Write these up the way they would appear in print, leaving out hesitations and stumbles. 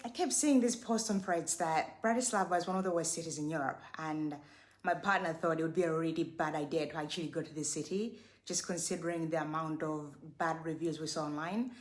I kept seeing this post on Threads that Bratislava is one of the worst cities in Europe, and my partner thought it would be a really bad idea to actually go to this city, just considering the amount of bad reviews we saw online.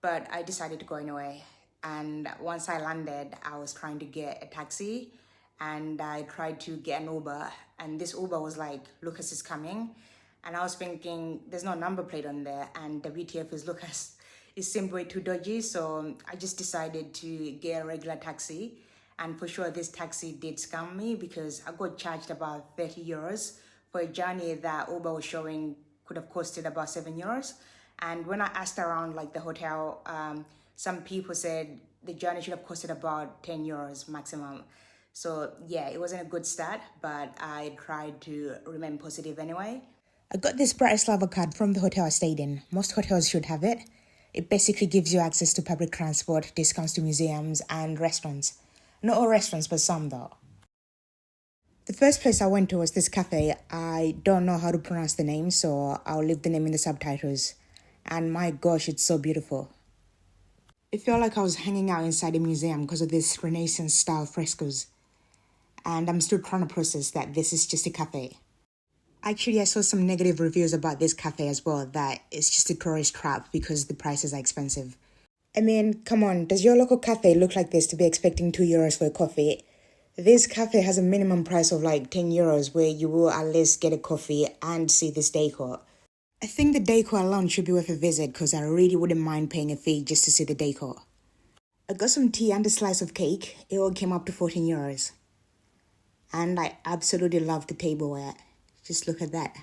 But I decided to go anyway. And once I landed, I was trying to get a taxi, and I tried to get an Uber, and this Uber was like, Lucas is coming. And I was thinking, there's no number plate on there, and WTF is Lucas. It seemed way too dodgy, so I just decided to get a regular taxi. And for sure, this taxi did scam me because I got charged about 30 euros for a journey that Uber was showing could have costed about 7 euros. And when I asked around like the hotel, some people said the journey should have costed about 10 euros maximum. So yeah, it wasn't a good start, but I tried to remain positive anyway. I got this Bratislava card from the hotel I stayed in. Most hotels should have it. It basically gives you access to public transport, discounts to museums and restaurants. Not all restaurants, but some though. The first place I went to was this cafe. I don't know how to pronounce the name, so I'll leave the name in the subtitles. And my gosh, it's so beautiful. It felt like I was hanging out inside a museum because of this Renaissance style frescoes. And I'm still trying to process that this is just a cafe. Actually, I saw some negative reviews about this cafe as well, that it's just a tourist trap because the prices are expensive. I mean, come on, does your local cafe look like this to be expecting 2 euros for a coffee? This cafe has a minimum price of like 10 euros where you will at least get a coffee and see this decor. I think the decor alone should be worth a visit because I really wouldn't mind paying a fee just to see the decor. I got some tea and a slice of cake. It all came up to 14 euros. And I absolutely love the tableware. Just look at that.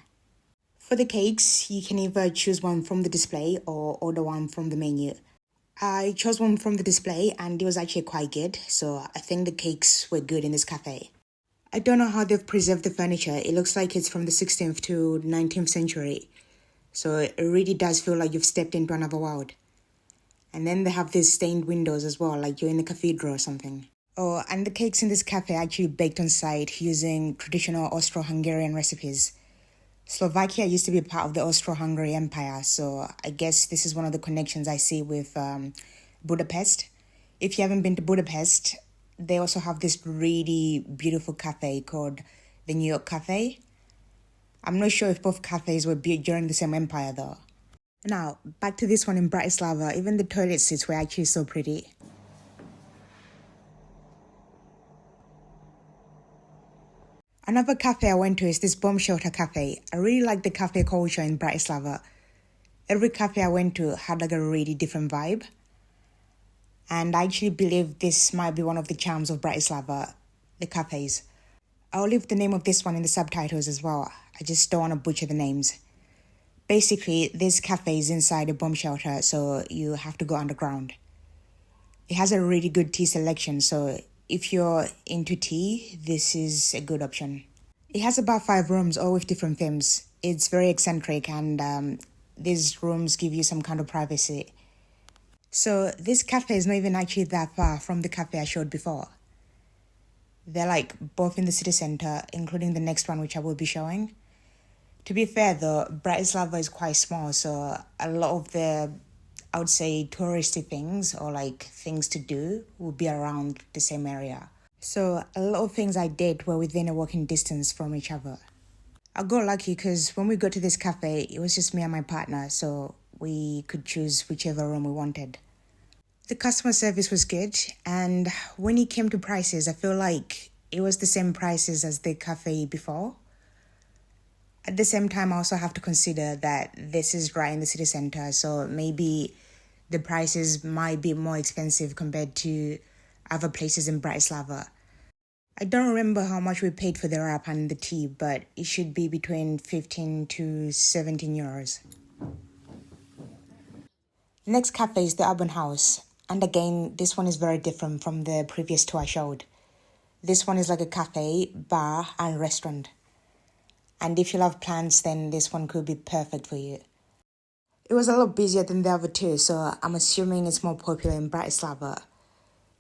For the cakes, you can either choose one from the display or order one from the menu. I chose one from the display and it was actually quite good, so I think the cakes were good in this cafe. I don't know how they've preserved the furniture. It looks like it's from the 16th to 19th century. So it really does feel like you've stepped into another world. And then they have these stained windows as well, like you're in a cathedral or something. Oh, and the cakes in this cafe are actually baked on site using traditional Austro-Hungarian recipes. Slovakia used to be part of the Austro-Hungary Empire, so I guess this is one of the connections I see with Budapest. If you haven't been to Budapest, they also have this really beautiful cafe called the New York Cafe. I'm not sure if both cafes were built during the same empire though. Now, back to this one in Bratislava. Even the toilet seats were actually so pretty. Another cafe I went to is this bomb shelter cafe. I really like the cafe culture in Bratislava. Every cafe I went to had like a really different vibe. And I actually believe this might be one of the charms of Bratislava, the cafes. I'll leave the name of this one in the subtitles as well. I just don't want to butcher the names. Basically, this cafe is inside a bomb shelter, so you have to go underground. It has a really good tea selection, so if you're into tea, this is a good option. It has about 5 rooms, all with different themes. It's very eccentric and these rooms give you some kind of privacy. So this cafe is not even actually that far from the cafe I showed before. They're like both in the city center, including the next one which I will be showing. To be fair though, Bratislava is quite small, so a lot of the, I would say, touristy things or like things to do will be around the same area. So a lot of things I did were within a walking distance from each other. I got lucky because when we got to this cafe, it was just me and my partner, so we could choose whichever room we wanted. The customer service was good, and when it came to prices, I feel like it was the same prices as the cafe before. At the same time, I also have to consider that this is right in the city center, so maybe the prices might be more expensive compared to other places in Bratislava. I don't remember how much we paid for the wrap and the tea, but it should be between 15 to 17 euros. Next cafe is the Urban House, and again, this one is very different from the previous two I showed. This one is like a cafe, bar, and restaurant. And if you love plants, then this one could be perfect for you. It was a lot busier than the other two, so I'm assuming it's more popular in Bratislava.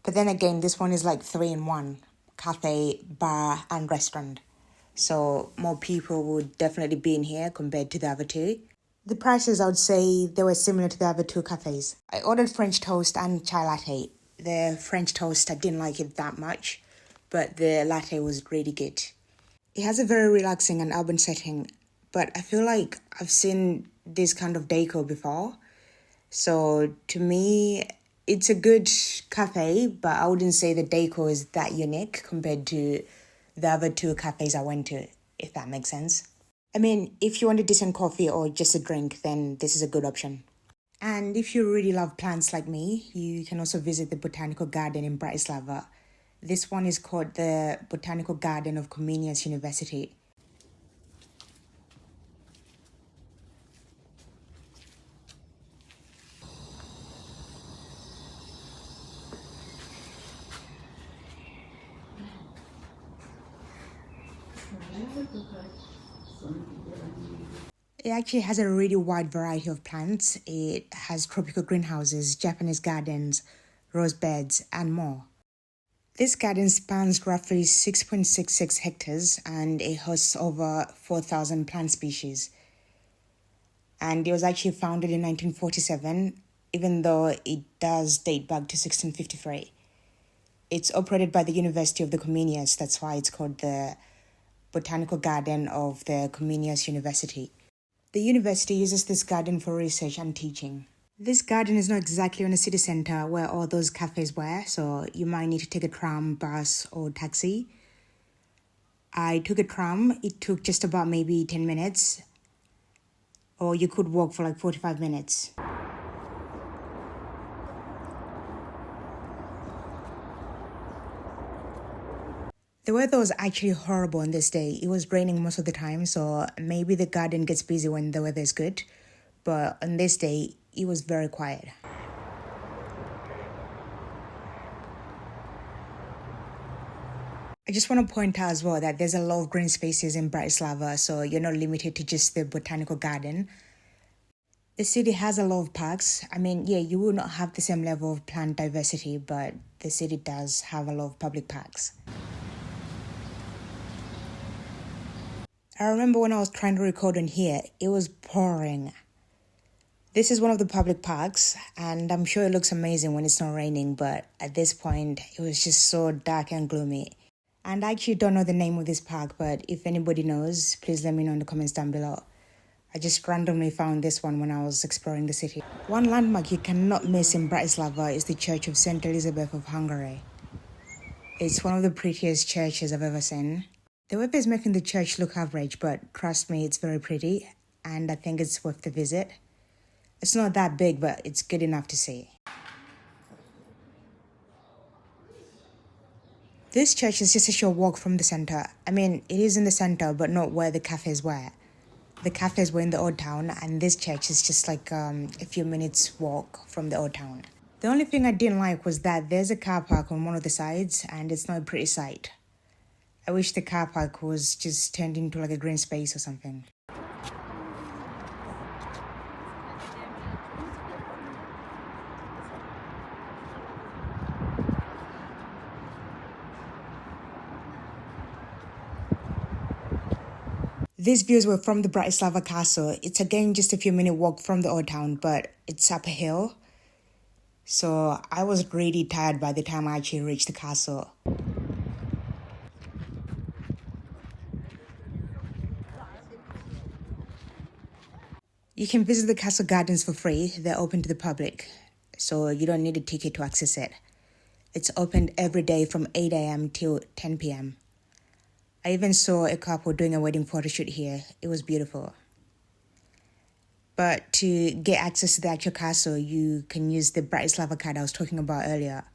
But then again, this one is like 3 in 1. Cafe, bar, and restaurant. So more people would definitely be in here compared to the other two. The prices, I would say, they were similar to the other two cafes. I ordered French toast and chai latte. The French toast, I didn't like it that much, but the latte was really good. It has a very relaxing and urban setting, but I feel like I've seen this kind of decor before. So to me, it's a good cafe, but I wouldn't say the decor is that unique compared to the other two cafes I went to, if that makes sense. I mean, if you want a decent coffee or just a drink, then this is a good option. And if you really love plants like me, you can also visit the Botanical Garden in Bratislava. This one is called the Botanical Garden of Comenius University. It actually has a really wide variety of plants. It has tropical greenhouses, Japanese gardens, rose beds, and more. This garden spans roughly 6.66 hectares and it hosts over 4,000 plant species. And it was actually founded in 1947, even though it does date back to 1653. It's operated by the University of the Comenius, that's why it's called the Botanical Garden of the Comenius University. The university uses this garden for research and teaching. This garden is not exactly on a city centre where all those cafes were, so you might need to take a tram, bus, or taxi. I took a tram. It took just about maybe 10 minutes, or you could walk for like 45 minutes. The weather was actually horrible on this day. It was raining most of the time, so maybe the garden gets busy when the weather is good. But on this day, it was very quiet. I just want to point out as well that there's a lot of green spaces in Bratislava, so you're not limited to just the botanical garden. The city has a lot of parks. I mean, yeah, you will not have the same level of plant diversity, but the city does have a lot of public parks. I remember when I was trying to record on here, it was pouring. This is one of the public parks, and I'm sure it looks amazing when it's not raining, but at this point, it was just so dark and gloomy. And I actually don't know the name of this park, but if anybody knows, please let me know in the comments down below. I just randomly found this one when I was exploring the city. One landmark you cannot miss in Bratislava is the Church of St. Elizabeth of Hungary. It's one of the prettiest churches I've ever seen. The weather is making the church look average, but trust me, it's very pretty, and I think it's worth the visit. It's not that big, but it's good enough to see. This church is just a short walk from the center. I mean, it is in the center, but not where the cafes were. The cafes were in the old town, and this church is just like a few minutes walk from the old town. The only thing I didn't like was that there's a car park on one of the sides, and it's not a pretty sight. I wish the car park was just turned into like a green space or something. These views were from the Bratislava Castle. It's again just a few minute walk from the old town, but it's up a hill. So I was really tired by the time I actually reached the castle. You can visit the castle gardens for free. They're open to the public, so you don't need a ticket to access it. It's opened every day from 8 a.m. till 10 p.m. I even saw a couple doing a wedding photo shoot here. It was beautiful. But to get access to the actual castle, you can use the Bratislava card I was talking about earlier.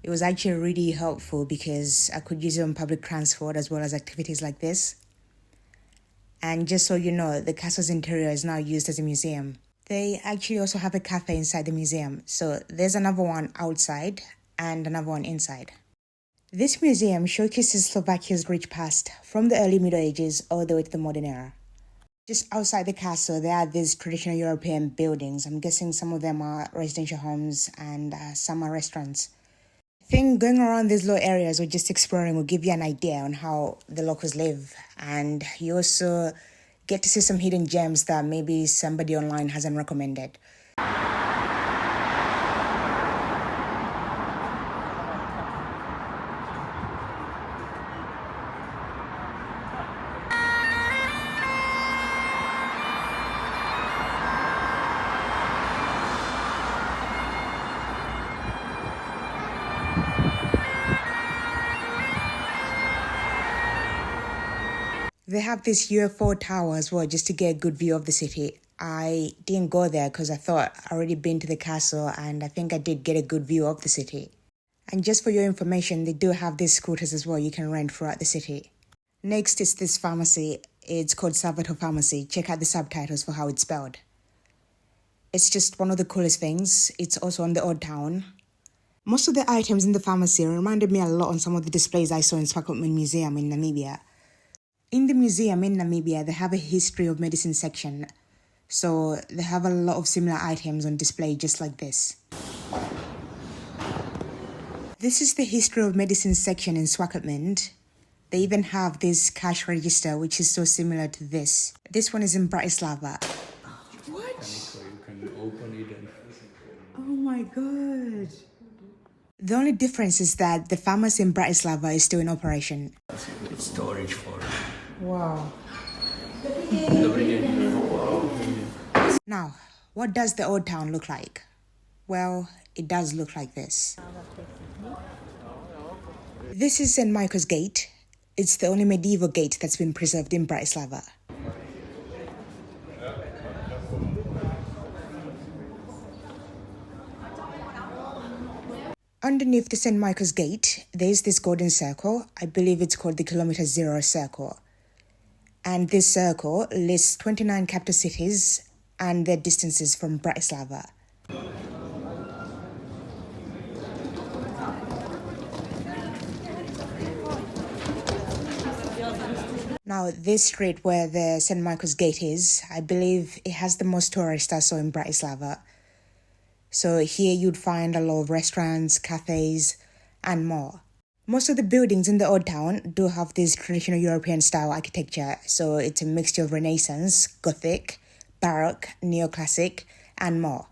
It was actually really helpful because I could use it on public transport as well as activities like this. And just so you know, the castle's interior is now used as a museum. They actually also have a cafe inside the museum, so there's another one outside and another one inside. This museum showcases Slovakia's rich past from the early Middle Ages all the way to the modern era. Just outside the castle, there are these traditional European buildings. I'm guessing some of them are residential homes and some are restaurants. I think going around these little areas or just exploring will give you an idea on how the locals live, and you also get to see some hidden gems that maybe somebody online hasn't recommended. They have this UFO tower as well, just to get a good view of the city. I didn't go there because I thought I already been to the castle, and I think I did get a good view of the city. And just for your information, they do have these scooters as well you can rent throughout the city. Next is this pharmacy. It's called Salvatore Pharmacy. Check out the subtitles for how it's spelled. It's just one of the coolest things. It's also on the Old Town. Most of the items in the pharmacy reminded me a lot on some of the displays I saw in Swakopmund Museum in Namibia. In the museum in Namibia, they have a history of medicine section. So they have a lot of similar items on display just like this. This is the history of medicine section in Swakopmund. They even have this cash register which is so similar to this. This one is in Bratislava. What? You can open it and... Oh my god. The only difference is that the pharmacy in Bratislava is still in operation. It's storage for... Wow. Now, what does the Old Town look like? Well, it does look like this. This is St. Michael's Gate. It's the only medieval gate that's been preserved in Bratislava. Underneath the St. Michael's Gate, there's this golden circle. I believe it's called the Kilometer Zero Circle. And this circle lists 29 capital cities and their distances from Bratislava. Now, this street where the St. Michael's Gate is, I believe it has the most tourists I saw in Bratislava. So here you'd find a lot of restaurants, cafes, and more. Most of the buildings in the Old Town do have this traditional European style architecture, so it's a mixture of Renaissance, Gothic, Baroque, Neoclassic, and more.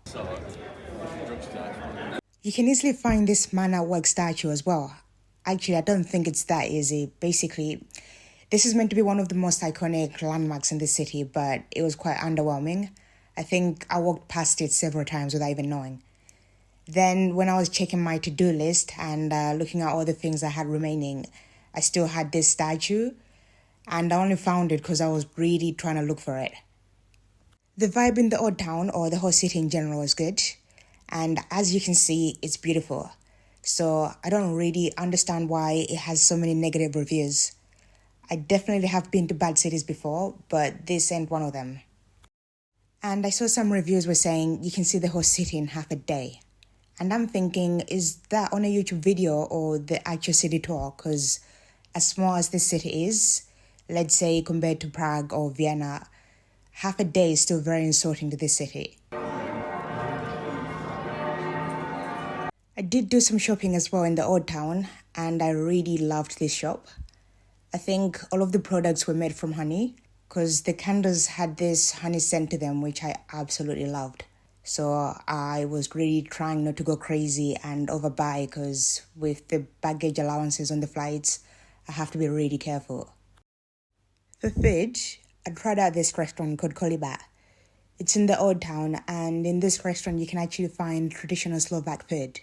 You can easily find this man at work statue as well. Actually, I don't think it's that easy. Basically, this is meant to be one of the most iconic landmarks in the city, but it was quite underwhelming. I think I walked past it several times without even knowing. Then when I was checking my to-do list and looking at all the things I had remaining, I still had this statue, and I only found it because I was really trying to look for it. The vibe in the Old Town, or the whole city in general, is good, and as you can see, it's beautiful. So I don't really understand why it has so many negative reviews. I definitely have been to bad cities before, but this ain't one of them. And I saw some reviews were saying you can see the whole city in half a day. And I'm thinking, is that on a YouTube video or the actual city tour? Because as small as this city is, let's say compared to Prague or Vienna, half a day is still very insulting to this city. I did do some shopping as well in the Old Town, and I really loved this shop. I think all of the products were made from honey, because the candles had this honey scent to them, which I absolutely loved. So I was really trying not to go crazy and overbuy, because with the baggage allowances on the flights, I have to be really careful. For food, I tried out this restaurant called Koliba. It's in the Old Town, and in this restaurant you can actually find traditional Slovak food.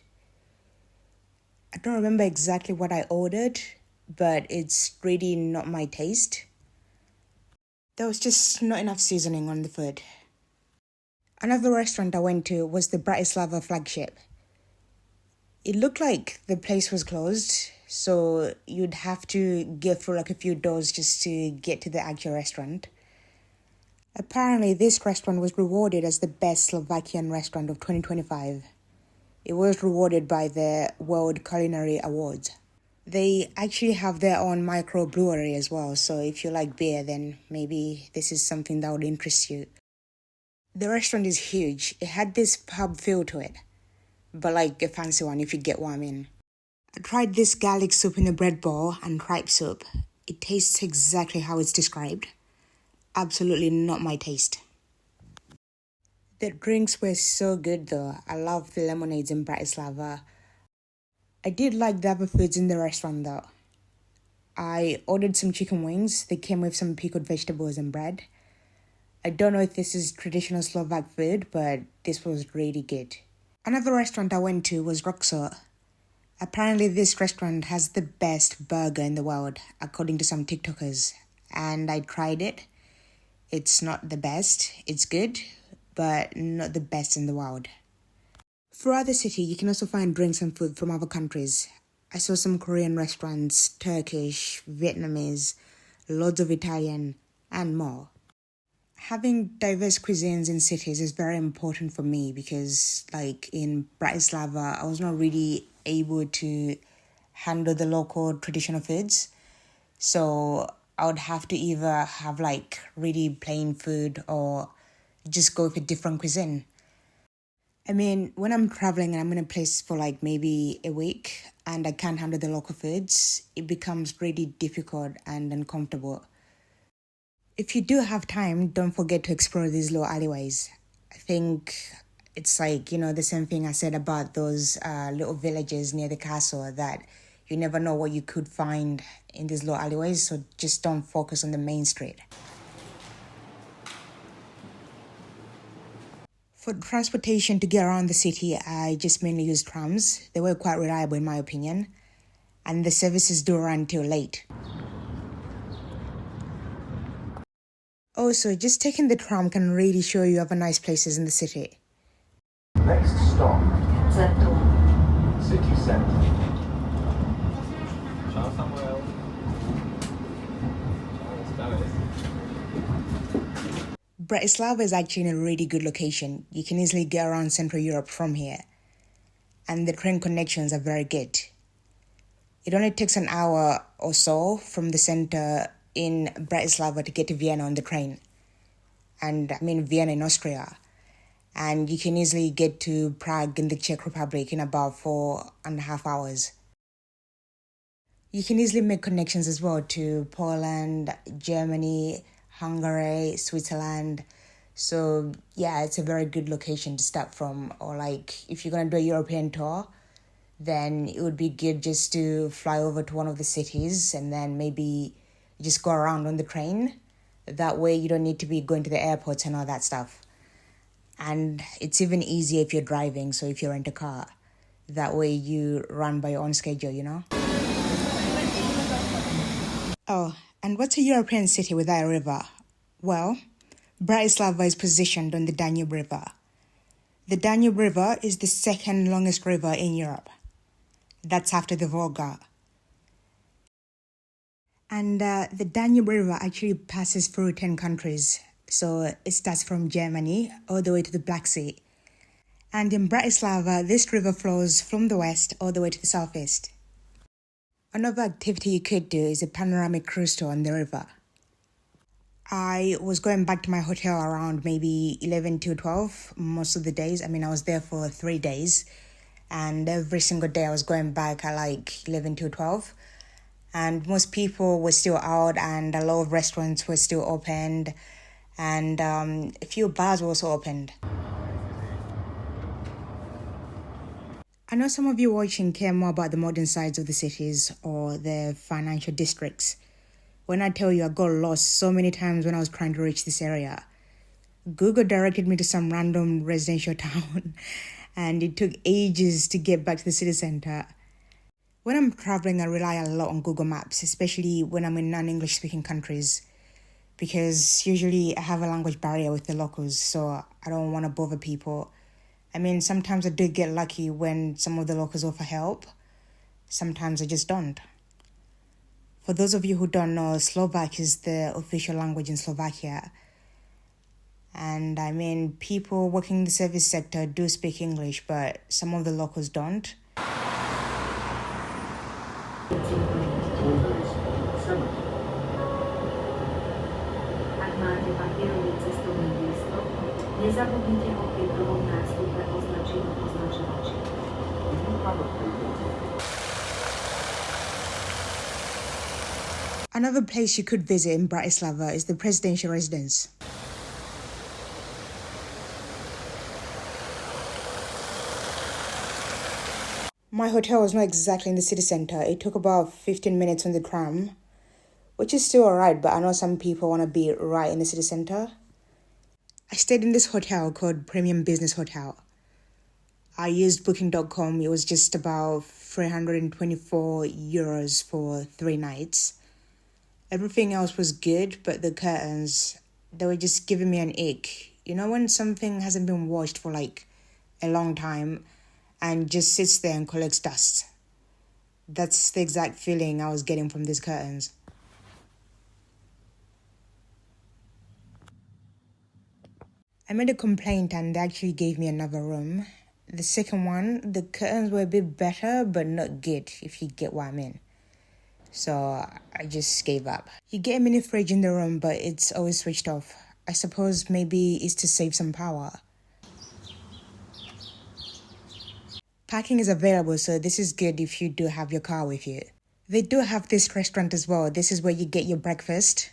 I don't remember exactly what I ordered, but it's really not my taste. There was just not enough seasoning on the food. Another restaurant I went to was the Bratislava flagship. It looked like the place was closed, so you'd have to get through like a few doors just to get to the actual restaurant. Apparently, this restaurant was rewarded as the best Slovakian restaurant of 2025. It was rewarded by the World Culinary Awards. They actually have their own microbrewery as well, so if you like beer, then maybe this is something that would interest you. The restaurant is huge. It had this pub feel to it, but like a fancy one if you get what I mean. I tried this garlic soup in a bread bowl and tripe soup. It tastes exactly how it's described. Absolutely not my taste. The drinks were so good though. I love the lemonades in Bratislava. I did like the other foods in the restaurant though. I ordered some chicken wings. They came with some pickled vegetables and bread. I don't know if this is traditional Slovak food, but this was really good. Another restaurant I went to was Roxo. Apparently, this restaurant has the best burger in the world, according to some TikTokers. And I tried it. It's not the best. It's good, but not the best in the world. Throughout the city, you can also find drinks and food from other countries. I saw some Korean restaurants, Turkish, Vietnamese, loads of Italian, and more. Having diverse cuisines in cities is very important for me because, like in Bratislava, I was not really able to handle the local traditional foods. So I would have to either have like really plain food or just go with a different cuisine. I mean, when I'm traveling and I'm in a place for like maybe a week and I can't handle the local foods, it becomes really difficult and uncomfortable. If you do have time, don't forget to explore these little alleyways. I think it's like, the same thing I said about those little villages near the castle, that you never know what you could find in these little alleyways, so just don't focus on the main street. For transportation to get around the city, I just mainly used trams. They were quite reliable in my opinion, and the services do run till late. Also, just taking the tram can really show you other nice places in the city. Next stop, city centre. Ciao Samuel. Bratislava is actually in a really good location. You can easily get around Central Europe from here, and the train connections are very good. It only takes an hour or so from the center in Bratislava to get to Vienna on the train. And I mean Vienna in Austria. And you can easily get to Prague in the Czech Republic in about 4.5 hours. You can easily make connections as well to Poland, Germany, Hungary, Switzerland. So yeah, it's a very good location to start from. Or like if you're gonna do a European tour, then it would be good just to fly over to one of the cities and then maybe just go around on the train. That way you don't need to be going to the airports and all that stuff. And it's even easier if you're driving, so if you rent a car. That way you run by your own schedule, Oh, and what's a European city without a river? Well, Bratislava is positioned on the Danube River. The Danube River is the second longest river in Europe. That's after the Volga. And the Danube River actually passes through 10 countries. So it starts from Germany all the way to the Black Sea. And in Bratislava, this river flows from the west all the way to the southeast. Another activity you could do is a panoramic cruise tour on the river. I was going back to my hotel around maybe 11 to 12 most of the days. I mean, I was there for 3 days. And every single day I was going back at like 11 to 12. And most people were still out and a lot of restaurants were still opened. And a few bars were also opened. I know some of you watching care more about the modern sides of the cities or the financial districts. When I tell you I got lost so many times when I was trying to reach this area. Google directed me to some random residential town and it took ages to get back to the city center. When I'm traveling, I rely a lot on Google Maps, especially when I'm in non-English speaking countries, because usually I have a language barrier with the locals, so I don't want to bother people. I mean, sometimes I do get lucky when some of the locals offer help. Sometimes I just don't. For those of you who don't know, Slovak is the official language in Slovakia. And I mean, people working in the service sector do speak English, but some of the locals don't. Ak máte papierový cestovný lístok, nezabudnite ho pri prvom nástupe označiť označovačom. Another place you could visit in Bratislava is the presidential residence. My hotel was not exactly in the city center. It took about 15 minutes on the tram, which is still alright, but I know some people want to be right in the city center. I stayed in this hotel called Premium Business Hotel. I used booking.com. It was just about 324 euros for 3 nights. Everything else was good, but the curtains, they were just giving me an ick. You know when something hasn't been washed for like a long time and just sits there and collects dust? That's the exact feeling I was getting from these curtains. I made a complaint and they actually gave me another room. The second one, the curtains were a bit better, but not good, if you get what I mean. So I just gave up. You get a mini fridge in the room, but it's always switched off. I suppose maybe it's to save some power. Parking is available, so this is good if you do have your car with you. They do have this restaurant as well. This is where you get your breakfast.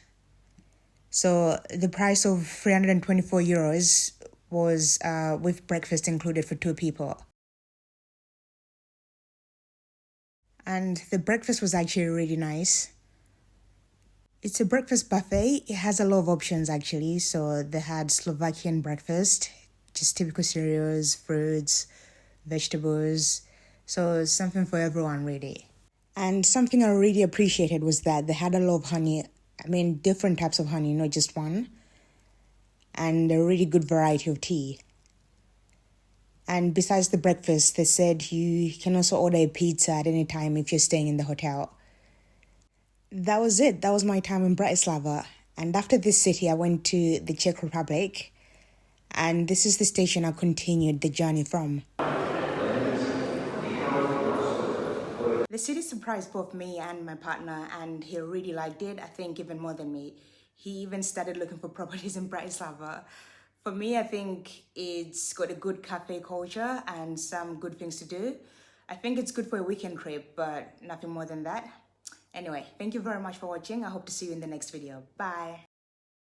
So the price of 324 euros was with breakfast included for 2 people. And the breakfast was actually really nice. It's a breakfast buffet. It has a lot of options actually. So they had Slovakian breakfast, just typical cereals, fruits, vegetables. So something for everyone really. And something I really appreciated was that they had a lot of honey. I mean, different types of honey, not just one. And a really good variety of tea. And besides the breakfast, they said you can also order a pizza at any time if you're staying in the hotel. That was it. That was my time in Bratislava. And after this city, I went to the Czech Republic. And this is the station I continued the journey from. The city surprised both me and my partner, and he really liked it, I think even more than me. He even started looking for properties in Bratislava. For me, I think it's got a good cafe culture and some good things to do. I think it's good for a weekend trip, but nothing more than that. Anyway, thank you very much for watching. I hope to see you in the next video. Bye.